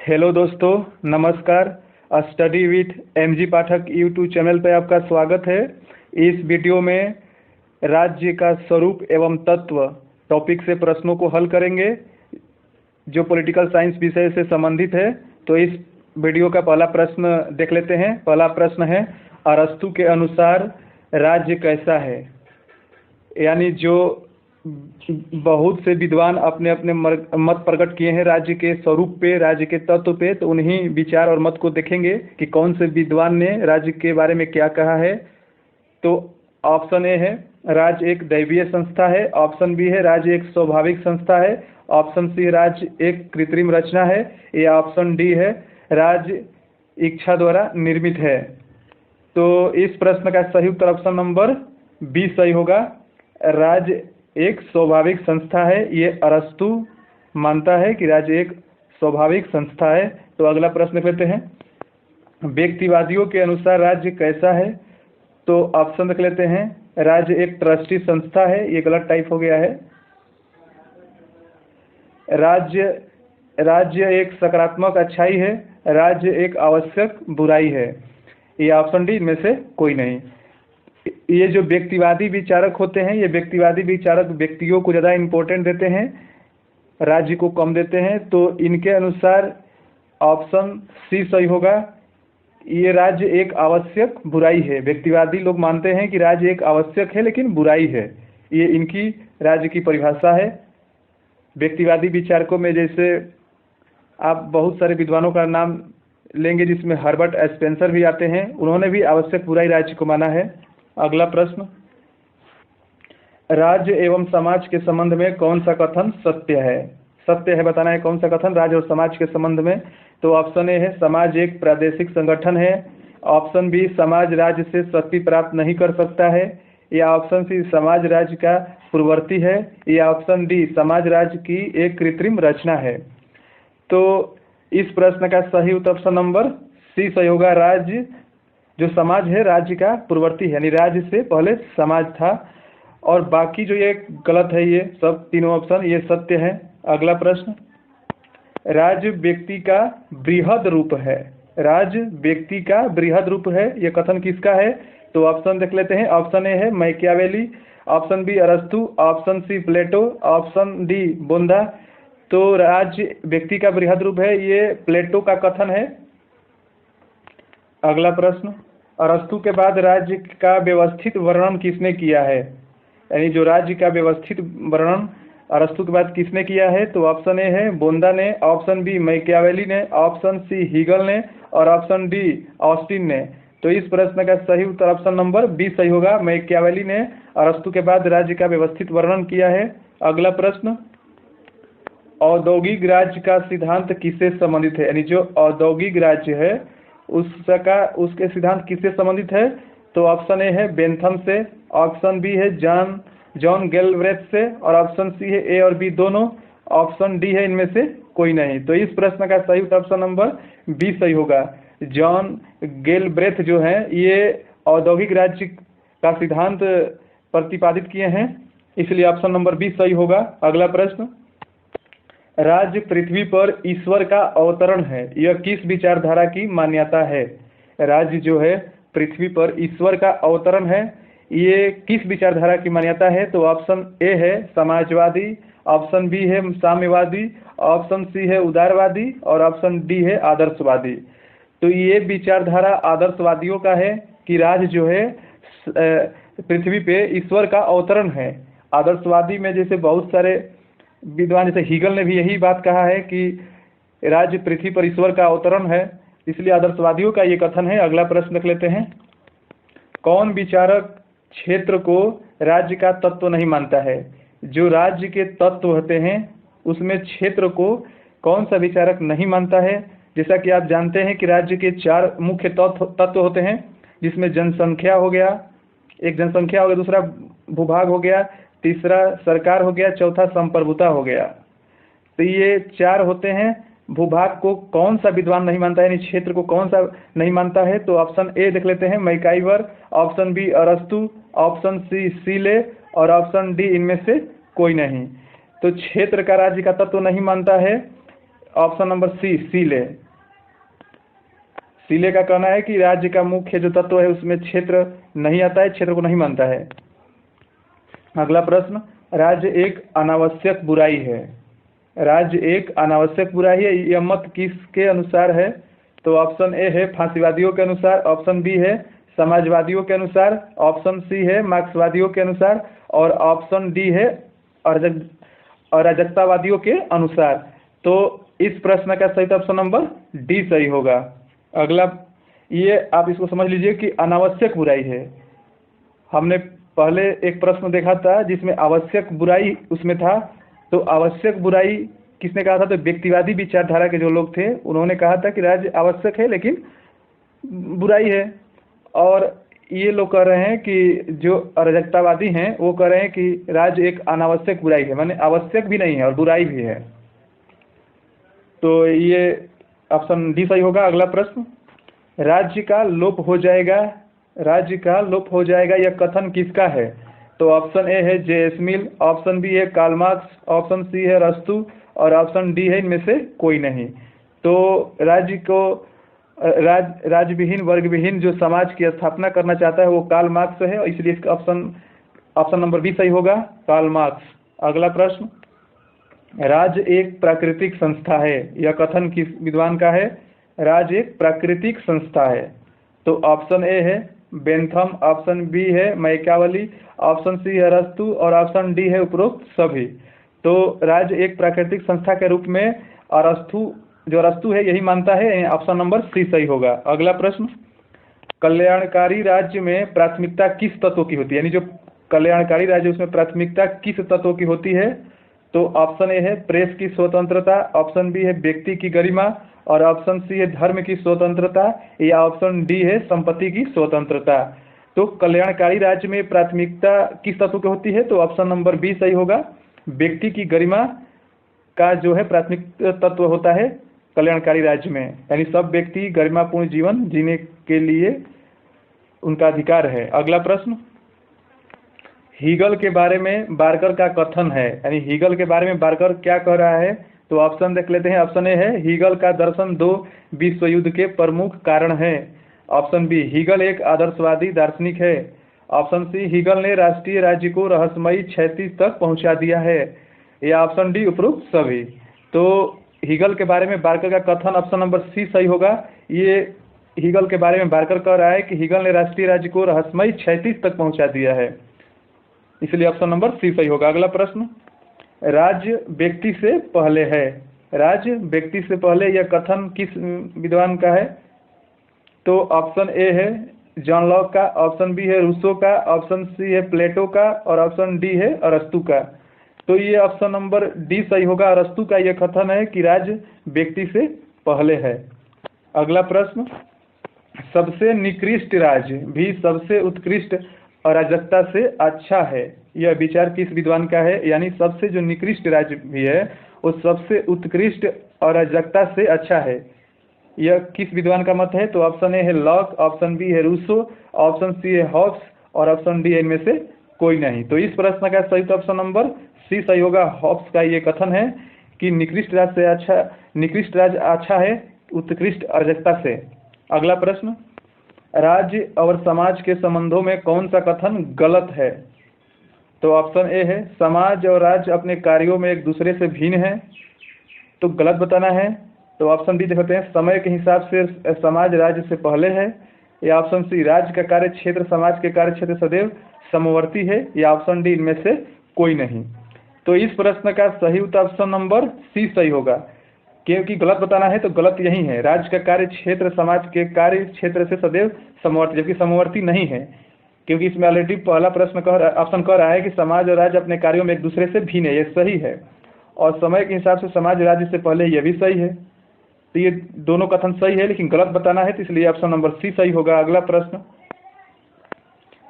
Hello दोस्तों, नमस्कार। Study with MG Pathak YouTube channel पर आपका स्वागत है। इस वीडियो में राज्य का स्वरूप एवं तत्व टॉपिक से प्रश्नों को हल करेंगे जो पॉलिटिकल साइंस विषय से संबंधित है। तो इस वीडियो का पहला प्रश्न देख लेते हैं। पहला प्रश्न है, अरस्तु के अनुसार राज्य कैसा है? यानी जो बहुत से विद्वान अपने अपने मत प्रकट किए हैं राज्य के स्वरूप पे, राज्य के तत्व पे, तो उन्हीं विचार और मत को देखेंगे कि कौन से विद्वान ने राज्य के बारे में क्या कहा है। तो ऑप्शन ए है, राज्य एक दैवीय संस्था है। ऑप्शन बी है, राज्य एक स्वाभाविक संस्था है। ऑप्शन सी, राज्य एक कृत्रिम रचना है। या ऑप्शन डी है, राज्य इच्छा द्वारा निर्मित है। तो इस प्रश्न का सही उत्तर ऑप्शन नंबर बी सही होगा। राज्य एक स्वाभाविक संस्था है। ये अरस्तु मानता है कि राज्य एक स्वाभाविक संस्था है। तो अगला प्रश्न लेते हैं, व्यक्तिवादियों के अनुसार राज्य कैसा है? तो ऑप्शन देख लेते हैं, राज्य एक ट्रस्टी संस्था है। ये गलत टाइप हो गया है। राज्य एक सकारात्मक अच्छाई है। राज्य एक आवश्यक बुराई है। ये ऑप्शन डी में से कोई नहीं। ये जो व्यक्तिवादी विचारक होते हैं, ये व्यक्तिवादी विचारक व्यक्तियों को ज़्यादा इम्पोर्टेंट देते हैं, राज्य को कम देते हैं। तो इनके अनुसार ऑप्शन सी सही होगा। ये राज्य एक आवश्यक बुराई है। व्यक्तिवादी लोग मानते हैं कि राज्य एक आवश्यक है लेकिन बुराई है। ये इनकी राज्य की परिभाषा है। व्यक्तिवादी विचारकों में जैसे आप बहुत सारे विद्वानों का नाम लेंगे जिसमें हर्बर्ट स्पेंसर भी आते हैं। उन्होंने भी आवश्यक बुराई राज्य को माना है। अगला प्रश्न, राज्य एवं समाज के संबंध में कौन सा कथन सत्य है? सत्य है बताना है कौन सा कथन राज्य और समाज के संबंध में। तो ऑप्शन ए है, समाज एक प्रादेशिक संगठन है। ऑप्शन बी, समाज राज्य से शक्ति प्राप्त नहीं कर सकता है। या ऑप्शन सी, समाज राज्य का पूर्ववर्ती है। या ऑप्शन डी, समाज राज्य की एक कृत्रिम रचना है। तो इस प्रश्न का सही उत्तर ऑप्शन नंबर सी सही होगा। राज्य जो समाज है राज्य का पूर्ववर्ती है, यानी राज्य से पहले समाज था। और बाकी जो ये गलत है, ये सब तीनों ऑप्शन ये सत्य है। अगला प्रश्न, राज्य व्यक्ति का बृहद रूप है। राज्य व्यक्ति का बृहद रूप है, ये कथन किसका है? तो ऑप्शन देख लेते हैं। ऑप्शन ए है मैकियावेली। ऑप्शन बी अरस्तु। Option C Plato. Option D बोंदा। तो राज्य व्यक्ति का बृहद रूप है, ये प्लेटो का कथन है। अगला प्रश्न, अरस्तु के बाद राज्य का व्यवस्थित वर्णन किसने किया है? यानी जो राज्य का व्यवस्थित वर्णन अरस्तु के बाद किसने किया है? तो ऑप्शन ए है बोंदा ने। ऑप्शन बी मैकियावेली ने। ऑप्शन सी हीगल ने। और ऑप्शन डी ऑस्टिन ने। तो इस प्रश्न का सही उत्तर ऑप्शन नंबर बी सही होगा। मैकियावेली ने अरस्तु के बाद राज्य का व्यवस्थित वर्णन किया है। अगला प्रश्न, औद्योगिक राज्य का सिद्धांत किससे संबंधित है? यानी जो औद्योगिक राज्य है उसके सिद्धांत किससे संबंधित है? तो ऑप्शन ए है बेंथम से। ऑप्शन बी है जॉन गैल्ब्रेथ से। और ऑप्शन सी है ए और बी दोनों। ऑप्शन डी है इनमें से कोई नहीं। तो इस प्रश्न का सही उत्तर ऑप्शन नंबर बी सही होगा। जॉन गैल्ब्रेथ जो है ये औद्योगिक राज्य का सिद्धांत प्रतिपादित किए हैं, इसलिए ऑप्शन नंबर बी सही होगा। अगला प्रश्न, राज्य पृथ्वी पर ईश्वर का अवतरण है, यह किस विचारधारा की मान्यता है? राज्य जो है पृथ्वी पर ईश्वर का अवतरण है, ये किस विचारधारा की मान्यता है? तो ऑप्शन ए है समाजवादी। ऑप्शन बी है साम्यवादी। ऑप्शन सी है उदारवादी। और ऑप्शन डी है आदर्शवादी। तो ये विचारधारा आदर्शवादियों का है कि राज्य जो है पृथ्वी पे ईश्वर का अवतरण है। आदर्शवादी में जैसे बहुत सारे विद्वान जैसे हीगल ने भी यही बात कहा है कि राज्य पृथ्वी पर ईश्वर का अवतरण है, इसलिए आदर्शवादियों का ये कथन है। अगला प्रश्न देख लेते हैं, कौन विचारक क्षेत्र को राज्य का तत्व नहीं मानता है? जो राज्य के तत्व होते हैं उसमें क्षेत्र को कौन सा विचारक नहीं मानता है? जैसा कि आप जानते हैं कि राज्य के 4 मुख्य तत्व होते हैं, जिसमें जनसंख्या हो गया, एक जनसंख्या हो गया, दूसरा भूभाग हो गया, तीसरा सरकार हो गया, चौथा संप्रभुता हो गया। तो ये 4 होते हैं। भूभाग को कौन सा विद्वान नहीं मानता है, यानी क्षेत्र को कौन सा नहीं मानता है? तो ऑप्शन ए देख लेते हैं मैकाइवर। ऑप्शन बी अरस्तु। Option C Seeley. और ऑप्शन डी इनमें से कोई नहीं। तो क्षेत्र का राज्य का तत्व नहीं मानता है ऑप्शन नंबर सी, सीले। सीले का कहना है कि राज्य का मुख्य जो तत्व है उसमें क्षेत्र नहीं आता है, क्षेत्र को नहीं मानता है। अगला प्रश्न, राज्य एक अनावश्यक बुराई है। राज्य एक अनावश्यक बुराई है, यह मत किसके अनुसार है? तो ऑप्शन ए है फांसीवादियों के अनुसार, ऑप्शन बी है समाजवादियों के अनुसार, ऑप्शन सी है मार्क्सवादियों के अनुसार और ऑप्शन डी है अराजकतावादियों के अनुसार। तो इस प्रश्न का सही ऑप्शन नंबर डी सही होगा। अगला, ये आप इसको समझ लीजिए कि अनावश्यक बुराई है। हमने पहले एक प्रश्न देखा था जिसमें आवश्यक बुराई उसमें था, तो आवश्यक बुराई किसने कहा था? तो व्यक्तिवादी विचारधारा के जो लोग थे उन्होंने कहा था कि राज्य आवश्यक है लेकिन बुराई है। और ये लोग कह रहे हैं कि जो अराजकतावादी हैं वो कह रहे हैं कि राज्य एक अनावश्यक बुराई है, माने आवश्यक भी नहीं है और बुराई भी है। तो ये ऑप्शन डी सही होगा। अगला प्रश्न, राज्य का लोप हो जाएगा, राज्य का लोप हो जाएगा यह कथन किसका है? तो ऑप्शन ए है जे एस मिल, ऑप्शन बी है कार्ल मार्क्स, ऑप्शन सी है अरस्तू और ऑप्शन डी है इनमें से कोई नहीं। तो राज्य को राज्यविहीन वर्गविहीन जो समाज की स्थापना करना चाहता है वो कार्ल मार्क्स है, इसलिए इसका ऑप्शन नंबर बी सही होगा, कार्ल मार्क्स। अगला प्रश्न, राज्य एक प्राकृतिक संस्था है, यह कथन किस विद्वान का है? राज्य एक प्राकृतिक संस्था है। तो ऑप्शन ए है बेंथम, ऑप्शन बी है मैकियावेली, ऑप्शन सी है अरस्तू और ऑप्शन डी है उपरोक्त सभी। तो राज्य एक प्राकृतिक संस्था के रूप में अरस्तू है यही मानता है, ऑप्शन नंबर सी सही होगा। अगला प्रश्न, कल्याणकारी राज्य में प्राथमिकता किस तत्व की होती है? यानी जो कल्याणकारी राज्य उसमें प्राथमिकता किस तत्व की होती है? तो ऑप्शन ए है प्रेस की स्वतंत्रता, ऑप्शन बी है व्यक्ति की गरिमा और ऑप्शन सी है धर्म की स्वतंत्रता या ऑप्शन डी है संपत्ति की स्वतंत्रता। तो कल्याणकारी राज्य में प्राथमिकता किस तत्व की होती है? तो ऑप्शन नंबर बी सही होगा, व्यक्ति की गरिमा का जो है प्राथमिक तत्व होता है कल्याणकारी राज्य में, यानी सब व्यक्ति गरिमापूर्ण जीवन जीने के लिए उनका अधिकार है। अगला प्रश्न, हीगल के बारे में बार्कर का कथन है, यानी हीगल के बारे में बार्कर क्या कह रहा है? तो ऑप्शन देख लेते हैं। ऑप्शन ए है हीगल का दर्शन दो विश्व युद्ध के प्रमुख कारण है, ऑप्शन बी हीगल एक आदर्शवादी दार्शनिक है, ऑप्शन सी हीगल ने राष्ट्रीय राज्य को रहस्यमयी क्षैतिज तक पहुंचा दिया है या ऑप्शन डी उपरोक्त सभी। तो हीगल के बारे में बार्कर का कथन ऑप्शन नंबर सी सही होगा। ये हीगल के बारे में बार्कर कह रहा है कि हीगल ने राष्ट्रीय राज्य को रहस्यमयी क्षैतिज तक पहुंचा दिया है, इसलिए ऑप्शन नंबर सी सही होगा। अगला प्रश्न, राज्य व्यक्ति से पहले है, राज्य व्यक्ति से पहले यह कथन किस विद्वान का है? तो ऑप्शन ए है जॉन लॉक का, ऑप्शन बी है रूसो का, ऑप्शन सी है प्लेटो का और ऑप्शन डी है अरस्तू का। तो ये ऑप्शन नंबर डी सही होगा, अरस्तू का यह कथन है कि राज्य व्यक्ति से पहले है। अगला प्रश्न, सबसे निकृष्ट राज्य भी सबसे उत्कृष्ट अराजकता से अच्छा है, यह विचार किस विद्वान का है? यानी सबसे जो निकृष्ट राज्य भी है वो सबसे उत्कृष्ट अराजकता से अच्छा है, यह किस विद्वान का मत है? तो ऑप्शन ए है लॉक, ऑप्शन बी है रूसो, ऑप्शन सी है हॉब्स और ऑप्शन डी इनमें से कोई नहीं। तो इस प्रश्न का सही ऑप्शन नंबर सी सही होगा। हॉब्स का ये कथन है कि निकृष्ट राज्य अच्छा है उत्कृष्ट अराजकता से। अगला प्रश्न, राज्य और समाज के संबंधों में कौन सा कथन गलत है? तो ऑप्शन ए है समाज और राज्य अपने कार्यों में एक दूसरे से भिन्न है, तो गलत बताना है। तो ऑप्शन बी देखते हैं, समय के हिसाब से समाज राज्य से पहले है या ऑप्शन सी राज्य का कार्य क्षेत्र समाज के कार्य क्षेत्र सदैव समवर्ती है या ऑप्शन डी इनमें से कोई नहीं। तो इस प्रश्न का सही उत्तर ऑप्शन नंबर सी सही होगा, क्योंकि गलत बताना है तो गलत यही है, राज्य का कार्य क्षेत्र समाज के कार्य क्षेत्र से सदैव समवर्ती, जबकि समवर्ती नहीं है, क्योंकि इसमें ऑलरेडी पहला प्रश्न ऑप्शन कह रहा है कि समाज और राज्य अपने कार्यों में एक दूसरे से भिन्न है, ये सही है, और समय के हिसाब से समाज राज्य से पहले यह भी सही है। तो ये दोनों कथन सही है, लेकिन गलत बताना है तो इसलिए ऑप्शन नंबर सी सही होगा। अगला प्रश्न,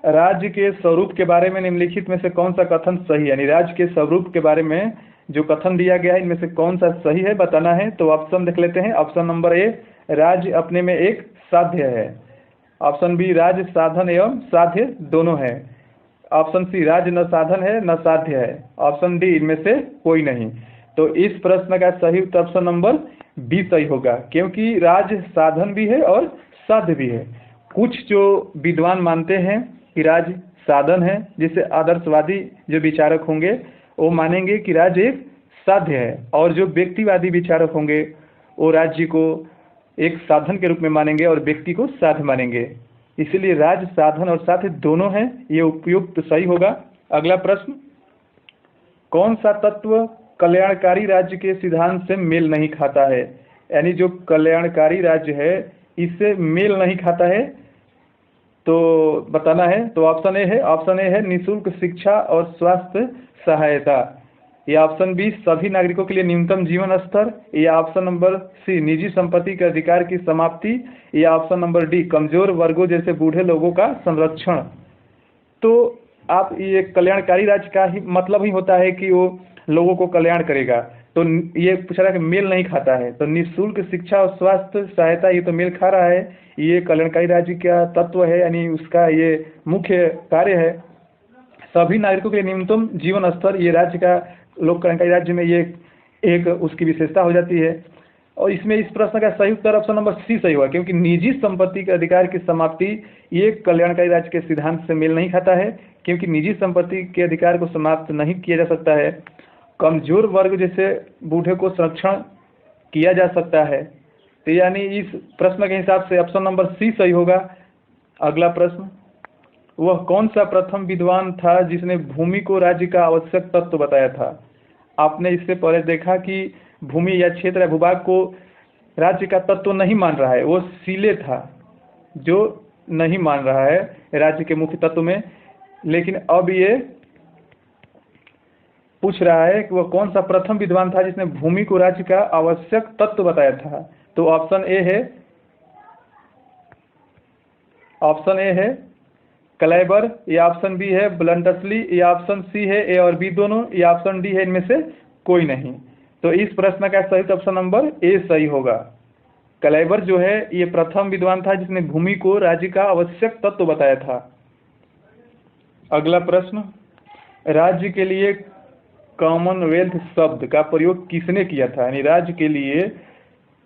राज्य के स्वरूप के बारे में निम्नलिखित में से कौन सा कथन सही है? यानी राज्य के स्वरूप के बारे में जो कथन दिया गया है इनमें से कौन सा सही है बताना है। तो ऑप्शन देख लेते हैं। ऑप्शन नंबर ए, राज्य अपने में एक साध्य है, ऑप्शन बी राज्य साधन एवं साध्य दोनों है, ऑप्शन सी राज्य न साधन है न साध्य है, ऑप्शन डी इनमें से कोई नहीं। तो इस प्रश्न का सही उत्तर ऑप्शन नंबर बी सही होगा, क्योंकि राज साधन भी है और साध्य भी है। कुछ जो विद्वान मानते हैं कि राज साधन है, जिससे आदर्शवादी जो विचारक होंगे वो मानेंगे कि राज्य एक साध्य है, और जो व्यक्तिवादी विचारक होंगे वो राज्य को एक साधन के रूप में मानेंगे और व्यक्ति को साध्य मानेंगे। इसलिए राज साधन और साध्य दोनों हैं, ये उपयुक्त सही होगा। अगला प्रश्न, कौन सा तत्व कल्याणकारी राज्य के सिद्धांत से मेल नहीं खाता है? यानी जो कल्याणकारी राज्य है इससे मेल नहीं खाता है, तो बताना है। तो ऑप्शन ए है निःशुल्क शिक्षा और स्वास्थ्य सहायता, या ऑप्शन बी सभी नागरिकों के लिए न्यूनतम जीवन स्तर, या ऑप्शन नंबर सी निजी संपत्ति के अधिकार की समाप्ति, या ऑप्शन नंबर डी कमजोर वर्गों जैसे बूढ़े लोगों का संरक्षण। तो आप ये कल्याणकारी राज्य का ही मतलब ही होता है कि वो लोगों को कल्याण करेगा, तो ये पूछ रहा है कि मेल नहीं खाता है, तो निःशुल्क शिक्षा और स्वास्थ्य सहायता ये तो मेल खा रहा है, ये कल्याणकारी राज्य का तत्व है, यानी उसका ये मुख्य कार्य है। सभी नागरिकों के लिए न्यूनतम जीवन स्तर, ये राज्य का लोक कल्याणकारी राज्य में ये एक उसकी विशेषता हो जाती है। और इसमें इस प्रश्न का सही उत्तर ऑप्शन नंबर सी सही हुआ, क्योंकि निजी संपत्ति के अधिकार की समाप्ति ये कल्याणकारी राज्य के सिद्धांत से मेल नहीं खाता है, क्योंकि निजी संपत्ति के अधिकार को समाप्त नहीं किया जा सकता है। कमजोर वर्ग जैसे बूढ़े को संरक्षण किया जा सकता है, तो यानी इस प्रश्न के हिसाब से ऑप्शन नंबर सी सही होगा। अगला प्रश्न, वह कौन सा प्रथम विद्वान था जिसने भूमि को राज्य का आवश्यक तत्व बताया था? आपने इससे पहले देखा कि भूमि या क्षेत्र या भूभाग को राज्य का तत्व नहीं मान रहा है, वो सीले था जो नहीं मान रहा है राज्य के मुख्य तत्व में। लेकिन अब ये पूछ रहा है कि वह कौन सा प्रथम विद्वान था जिसने भूमि को राज्य का आवश्यक तत्व बताया था। तो ऑप्शन ए है क्लेबर, या ऑप्शन बी है ब्लंटसली, या ऑप्शन सी है ए और बी दोनों, या ऑप्शन डी है इनमें से कोई नहीं। तो इस प्रश्न का सही ऑप्शन नंबर ए सही होगा। क्लेबर जो है ये प्रथम विद्वान था जिसने भूमि को राज्य का आवश्यक तत्व बताया था। अगला प्रश्न, राज्य के लिए कॉमनवेल्थ शब्द का प्रयोग किसने किया था? यानी राज्य के लिए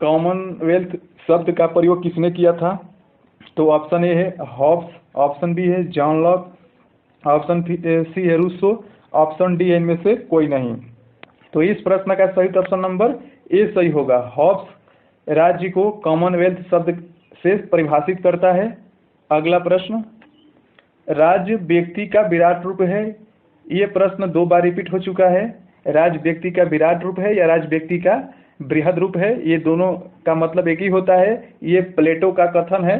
कॉमनवेल्थ शब्द का प्रयोग किसने किया था? तो ऑप्शन ए है हॉब्स, ऑप्शन बी है जॉन लॉक, ऑप्शन सी है रूसो, ऑप्शन डी है इनमें से कोई नहीं। तो इस प्रश्न का सही ऑप्शन नंबर ए सही होगा। हॉब्स राज्य को कॉमनवेल्थ शब्द से परिभाषित करता है। अगला प्रश्न, राज्य व्यक्ति का विराट रूप है? ये प्रश्न 2 बार रिपीट हो चुका है। राज्य व्यक्ति का विराट रूप है या राज्य व्यक्ति का बृहद रूप है? ये दोनों का मतलब एक ही होता है, ये प्लेटो का कथन है।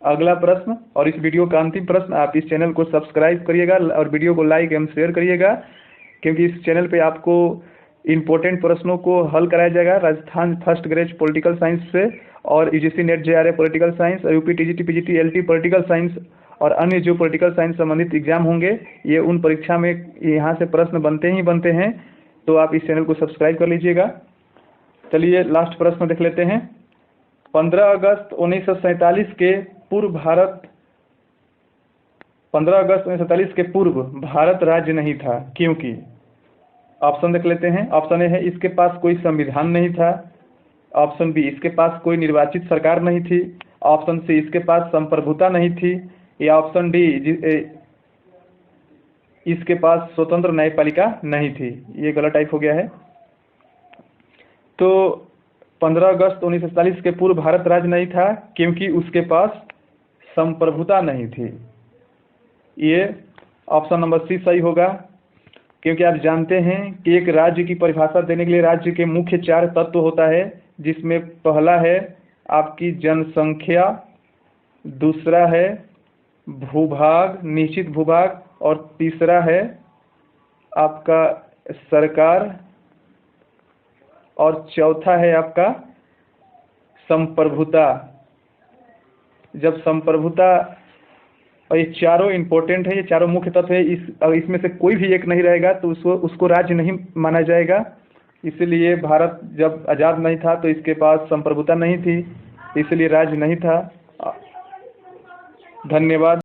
अगला प्रश्न और इस वीडियो का अंतिम प्रश्न, आप इस चैनल को सब्सक्राइब करिएगा और वीडियो को लाइक एवं शेयर करिएगा, क्योंकि इस चैनल पे आपको इम्पोर्टेंट प्रश्नों को हल कराया जाएगा Rajasthan first grade political science से, और UGC NET JRF political science, और UP TGT PGT LT political science और अन्य जो पॉलिटिकल साइंस संबंधित एग्जाम होंगे, ये उन परीक्षा में यहाँ से प्रश्न बनते ही बनते हैं। तो आप इस चैनल को सब्सक्राइब कर लीजिएगा। चलिए लास्ट प्रश्न देख लेते हैं। 15 अगस्त 1947 के पूर्व 15 अगस्त 1947 के पूर्व भारत राज्य नहीं था, क्योंकि ऑप्शन देख लेते हैं। ऑप्शन ए है इसके पास कोई संविधान नहीं था, ऑप्शन बी इसके पास कोई निर्वाचित सरकार नहीं थी, ऑप्शन सी इसके पास संप्रभुता नहीं थी, या ऑप्शन डी इसके पास स्वतंत्र न्यायपालिका नहीं थी। ये गलत टाइप हो गया है। तो 15 अगस्त 1947 के पूर्व भारत राज्य नहीं था क्योंकि उसके पास संप्रभुता नहीं थी। ये ऑप्शन नंबर सी सही होगा, क्योंकि आप जानते हैं कि एक राज्य की परिभाषा देने के लिए राज्य के मुख्य 4 तत्व होता है, जिसमें पहला है आपकी जनसंख्या, दूसरा है भूभाग, निश्चित भूभाग, और तीसरा है आपका सरकार, और चौथा है आपका संप्रभुता। जब संप्रभुता, और ये चारों इम्पोर्टेंट है, ये चारों मुख्य तत्व है, इसमें से कोई भी एक नहीं रहेगा तो उसको राज्य नहीं माना जाएगा। इसलिए भारत जब आज़ाद नहीं था तो इसके पास संप्रभुता नहीं थी, इसलिए राज्य नहीं था। धन्यवाद।